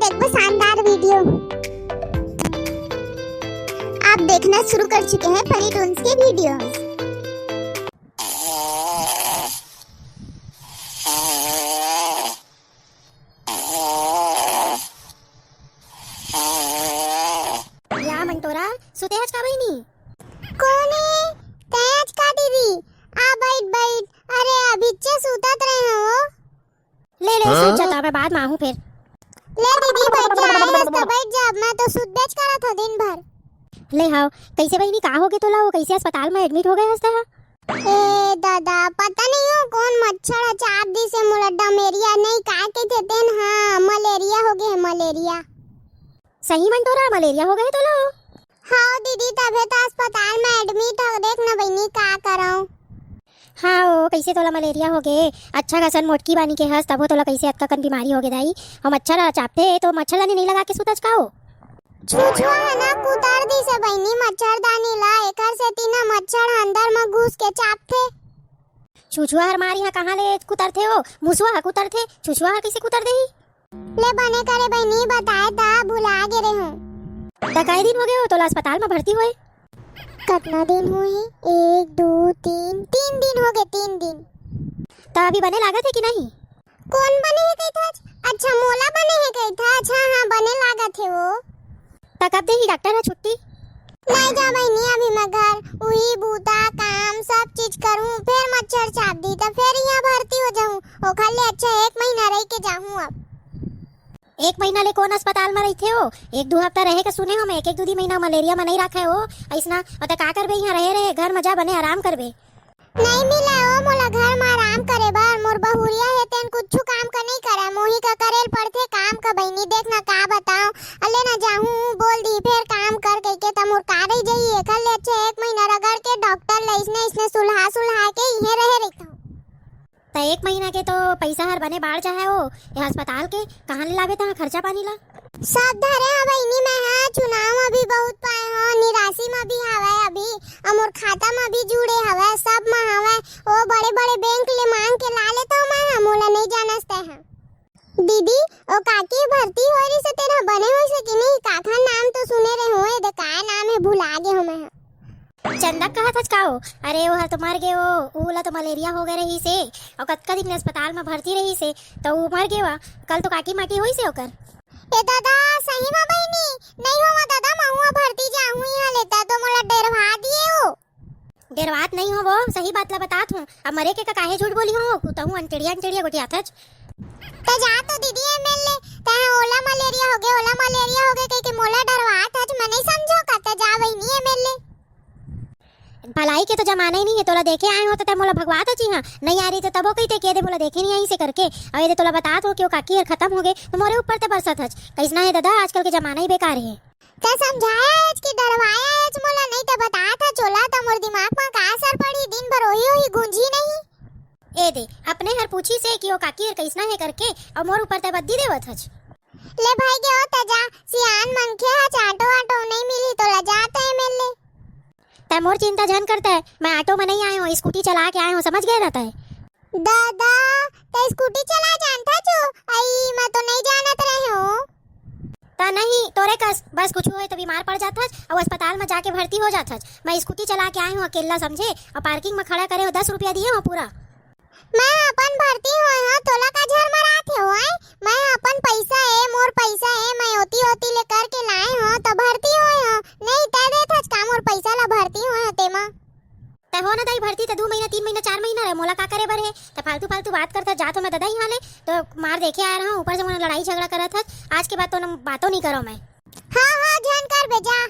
देखो शानदार वीडियो। आप देखना शुरू कर चुके हैं फनी टून्स के वीडियोस। या मंटोरा सुते आज का बहिनी कौन है? तेज का दीदी। आ बैठ। अरे अभी सुतत रहे हो। ले सूत जाता मैं बाद में आहूं फिर। ले दीदी बैठ जा। मैं तो सुत बेच करा था दिन भर। ले हाओ कैसे बहिनी का हो गए तो लाओ कैसे अस्पताल में एडमिट हो गए हंसते हैं। ए दादा पता नहीं हो कौन मच्छर है 4 दिन से मोला डमेरिया नहीं का के देते हैं। हाँ मलेरिया हो गया है मलेरिया। सही मंटोरा मलेरिया हो गए तो लो। हाँ दीदी तबे तो अस्पताल में एडमिट हो। देखना बहनी का कराऊं। हाँ ओ कैसे तोला मलेरिया हो गए। अच्छा खासन मोटकी बानी के हंस तब तोला कैसे अतका कन बीमारी हो गए दाई। और मच्छर चापते तो मच्छरदानी नहीं लगा के सुतच का हो। छुछुआ है ना कुतर दी से बहनी मच्छरदानी ला एकर से तीना मच्छर अंदर में घुस के चापते। छुछुआ हर मारी है कहाँ ले कुतरते हो। मुसुआ कुतरते छुछुआ कैसे कुतर दे। ले बने करे बहनी बताए ता भुला गे रे हूं। कई दिन हो गए हो तोला अस्पताल में भर्ती हुए। कितना दिन हुई? 1 2 3 दिन हो गए। 3 दिन तो अभी बने लागत है कि नहीं? कौन बने है कही था? अच्छा मोला बने है कही था। अच्छा हाँ बने लागत है वो। तो कब देही डॉक्टर है छुट्टी? नहीं जा बहनी अभी मैं घर उही बूता काम सब चीज करूं फिर मच्छर चाप दी तो फिर यहाँ भर्ती हो जाऊं। ओ खाली अच्छा 1 महीना रह के जाऊं। अब 1 महीना ले कौन अस्पताल में रहते हो? 1-2 हफ्ता रहे के सुने हो मैं। 1-2 महीना मलेरिया में नहीं रखे हो ऐसना। और का करबे यहाँ रहे घर में जा बने आराम करबे। नहीं मिला हो मोला घर में आराम करे बार। मोर बहुरिया है तेन कुछ काम का नहीं करे मोही का करेल पड़थे काम का बहनी। देखना का बताओ अले ना जाऊं बोल दी फिर काम कर कह के तमोर का रही जाइए। कल अच्छे 1 महीना रगड़ के डॉक्टर ले इसने सुलहा के यहीं रहे रहता हूं। तो 1 महीना के तो पैसा हर बने बाढ़ चाहे हो ये अस्पताल के कहाँ ले लागे ता खर्चा पानी ला। सब धरे है बहनी में है। चुनाव में भी बहुत पाए हो निराशी में भी हवे अभी अमोर खाता में भी जुड़े हवे सब में हवे। ओ बड़े बैंक ले मांग के ला लेता हूं मैं। मोला नहीं जानते हैं दीदी। ओ काकी भर्ती हो रही से तेरा बने हो से कि नहीं? काका नाम तो सुने रहे हो दे का नाम है भुला गे हो मैं। चंदा कहा था काओ। अरे वो हर तो मर गए वो उला तो मलेरिया हो गए रही से और कतका दिन अस्पताल में भर्ती रही से तो वो मर गए। कल तो काकी माटी हुई से ओकर। ए दादा सही में बहनी नहीं हो दादा महुआ भर्ती जाऊं यहाँ लेता तो मोला डरवा दिए हो। डरवात नहीं हो वो सही बात ला बतात हूँ। अब मरे के काहे झूठ बोली हो कुतहूँ अंटेड़िया गोटिया था। तो जा तो दीदी एमएलए ता ओला मलेरिया हो गए कह के मोला डरवा था। मैं नहीं समझो का तो जा बहनी एमएलए। भलाई के तो जमाना ही नहीं है। तोला देखे आए हो तो मोला भगवात अच्छी हाँ नहीं आ रही तो तबो कही ते मोला देखे नहीं आई से करके। और ये तोला बतात हो कि वो काकी और खत्म हो गए तो मोरे ऊपर ते बरसत हज। कैसना है दादा आजकल के जमाना ही बेकार है। तो समझाया आज की डरवाया आज मोला नहीं तो बता था चोला तो मोर दिमाग में का असर पड़ी दिन भर ओही गूंजी नहीं। ए दे अपने हर पूछी से कि वो काकी और कैसना है करके और मोर ऊपर ते बद्दी देवत हज। ले भाई गयो त जा सियान मनखे हा चाटो आटो नहीं मिली तो ला जाते हैं मिलने। तै मोर चिंता जन करता है। मैं ऑटो में नहीं आया हूँ स्कूटी चला के आया हूँ समझ गए रहता है। दादा तो स्कूटी चला जानता जो आई मैं तो नहीं जानत रहे हो। ता नहीं तोरे कस बस कुछ हुए तो बीमार पड़ जाता और अस्पताल में जाके भर्ती हो जाता। मैं स्कूटी चला के आई हूँ अकेला समझे और पार्किंग में खड़ा करे 10 रुपया दिए हो पूरा। मैं अपन भर्ती हो हां तोला का झर मराथे हो आए। मैं अपन पैसा है मोर पैसा है मैं होती ले करके लाए हो तो भर्ती हो हां नहीं ते देत हज का मोर पैसा ला भर्ती हो ते मा। ते हो ना दाई भर्ती तो 2 महीना 3 महीना 4 महीना रे मोला का करे बर है। तो फालतू बात करता जा तो मैं दादा यहाँ ले तो मार देखे आ रहा हूँ ऊपर से मैंने लड़ाई झगड़ा करा था। आज के बाद तो बातों नहीं करो मैं। हाँ जान कर भेजा।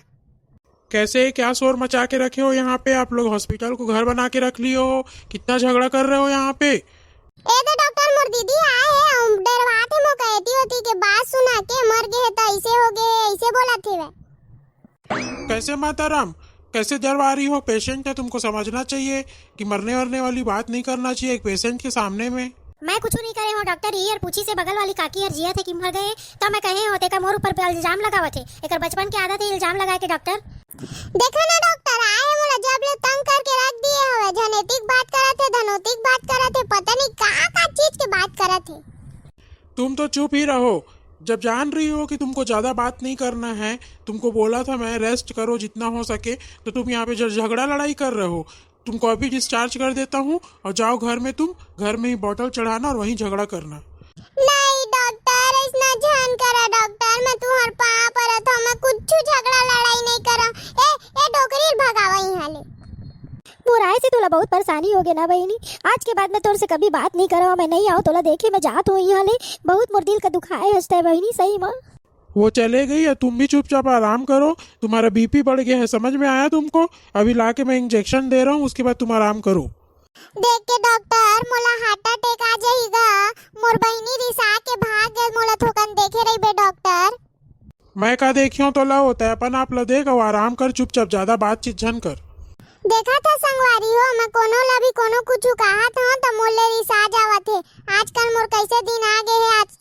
कैसे क्या शोर मचा के रखे हो यहाँ पे? आप लोग हॉस्पिटल को घर बना के रख लियो हो। कितना झगड़ा कर रहे हो यहाँ पे? ए तो डॉक्टर मोर दीदी आए है डरवाते मो कहती होती के बात सुना के मर गए तो ऐसे हो गए ऐसे बोला थे वे। कैसे माताराम कैसे डरवा रही हो? पेशेंट है तुमको समझना चाहिए कि मरने वरने वाली बात नहीं करना चाहिए एक पेशेंट के सामने में। मैं कुछ नहीं करे हूँ डॉक्टर ये पूछी से बगल वाली काकी हर जिया थे कि मर गए तो मैं कहे होते का मोर ऊपर इल्जाम लगावा थे। एक बचपन की आदत है इल्जाम लगाए के डॉक्टर। देखो ना डॉक्टर आए मोला जब ले तंग करके रख दिए हवे जनेटिक बात करा थे धनोतिक बात करा थे पता नहीं का चीज के बात करा थे। तुम तो चुप ही रहो। जब जान रही हो कि तुमको ज़्यादा बात नहीं करना है, तुमको बोला था मैं रेस्ट करो जितना हो सके, तो तुम यहाँ पे झगड़ा लड़ाई कर रहे हो। तुमको अभी डिस्चार्ज कर देता हूँ और जाओ घर में, तुम घर में ही बॉटल चढ़ाना और वहीं झगड़ा करना। नहीं डॉक्टर, इतना ध्यान करा डॉक्टर, मैं तुम्हार पाँव पड़त हूँ, मैं कुछ झगड़ा लड़ाई नहीं करा। ए डोकरी भगावा यहाँ ले। बुराई से तोला बहुत परेशानी हो गया ना बहनी। आज के बाद मैं तोर से कभी बात नहीं करा, मैं नहीं आओ तोला देखे, मैं जात हूँ यहाँ ले। बहुत मोर दिल का दुखाए हंसता है बहनी, सही माँ। वो चले गई है, तुम भी चुपचाप आराम करो। तुम्हारा बीपी बढ़ गया है, समझ में आया तुमको? अभी लाके मैं इंजेक्शन दे रहा हूँ, उसके बाद तुम आराम करो। देख के डॉक्टर, मोला हार्ट अटैक आ जाएगा। मोर बहिनी रिसा के भाग गए, मोला थोकन देखे रही बे डॉक्टर। मैं का देखियो तो ला होता है, अपन आप ला देगा, आराम कर चुपचाप, ज्यादा बातचीत झन कर। देखा था संगवारी हो, मैं कोनो ला भी कोनो कुछ कहा था तो मोले रिसा जावत है। आजकल मोर कैसे दिन आ गए है, आज